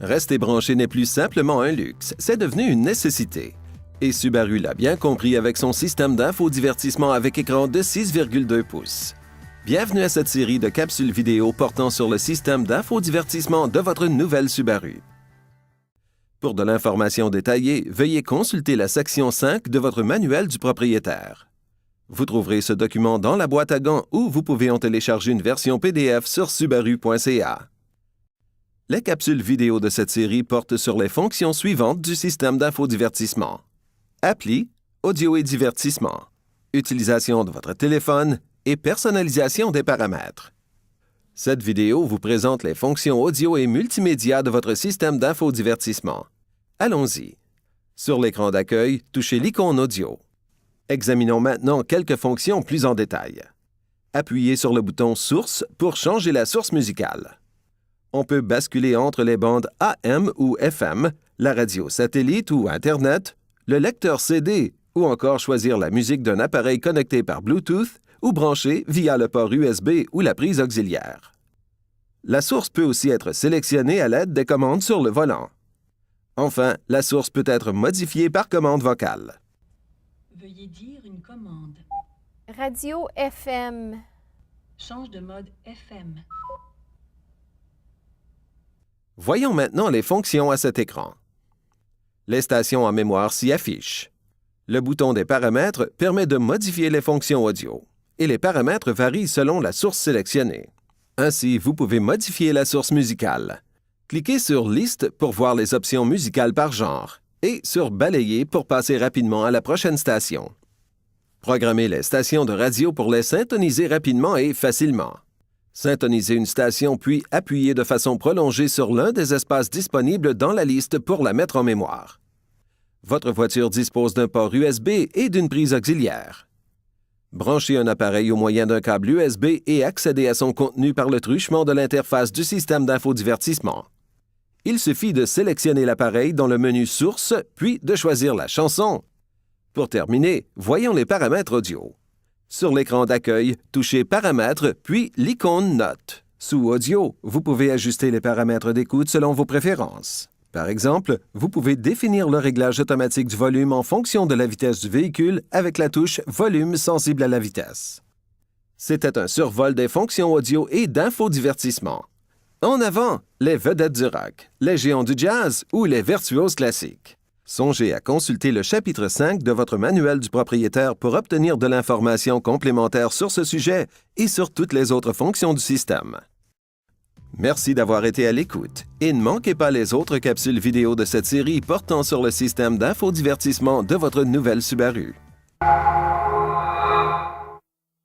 Rester branché n'est plus simplement un luxe, c'est devenu une nécessité. Et Subaru l'a bien compris avec son système d'infodivertissement avec écran de 6,2 pouces. Bienvenue à cette série de capsules vidéo portant sur le système d'infodivertissement de votre nouvelle Subaru. Pour de l'information détaillée, veuillez consulter la section 5 de votre manuel du propriétaire. Vous trouverez ce document dans la boîte à gants ou vous pouvez en télécharger une version PDF sur subaru.ca. Les capsules vidéo de cette série portent sur les fonctions suivantes du système d'infodivertissement. Appli, audio et divertissement, utilisation de votre téléphone et personnalisation des paramètres. Cette vidéo vous présente les fonctions audio et multimédia de votre système d'infodivertissement. Allons-y. Sur l'écran d'accueil, touchez l'icône audio. Examinons maintenant quelques fonctions plus en détail. Appuyez sur le bouton Source pour changer la source musicale. On peut basculer entre les bandes AM ou FM, la radio satellite ou Internet, le lecteur CD ou encore choisir la musique d'un appareil connecté par Bluetooth ou branché via le port USB ou la prise auxiliaire. La source peut aussi être sélectionnée à l'aide des commandes sur le volant. Enfin, la source peut être modifiée par commande vocale. Veuillez dire une commande. Radio FM. Change de mode FM. Voyons maintenant les fonctions à cet écran. Les stations en mémoire s'y affichent. Le bouton des paramètres permet de modifier les fonctions audio, et les paramètres varient selon la source sélectionnée. Ainsi, vous pouvez modifier la source musicale. Cliquez sur Liste pour voir les options musicales par genre, et sur Balayer pour passer rapidement à la prochaine station. Programmez les stations de radio pour les syntoniser rapidement et facilement. Syntonisez une station puis appuyez de façon prolongée sur l'un des espaces disponibles dans la liste pour la mettre en mémoire. Votre voiture dispose d'un port USB et d'une prise auxiliaire. Branchez un appareil au moyen d'un câble USB et accédez à son contenu par le truchement de l'interface du système d'infodivertissement. Il suffit de sélectionner l'appareil dans le menu Source, puis de choisir la chanson. Pour terminer, voyons les paramètres audio. Sur l'écran d'accueil, touchez Paramètres, puis l'icône Notes. Sous Audio, vous pouvez ajuster les paramètres d'écoute selon vos préférences. Par exemple, vous pouvez définir le réglage automatique du volume en fonction de la vitesse du véhicule avec la touche Volume sensible à la vitesse. C'était un survol des fonctions audio et d'infodivertissement. En avant, les vedettes du rock, les géants du jazz ou les virtuoses classiques. Songez à consulter le chapitre 5 de votre manuel du propriétaire pour obtenir de l'information complémentaire sur ce sujet et sur toutes les autres fonctions du système. Merci d'avoir été à l'écoute et ne manquez pas les autres capsules vidéo de cette série portant sur le système d'infodivertissement de votre nouvelle Subaru.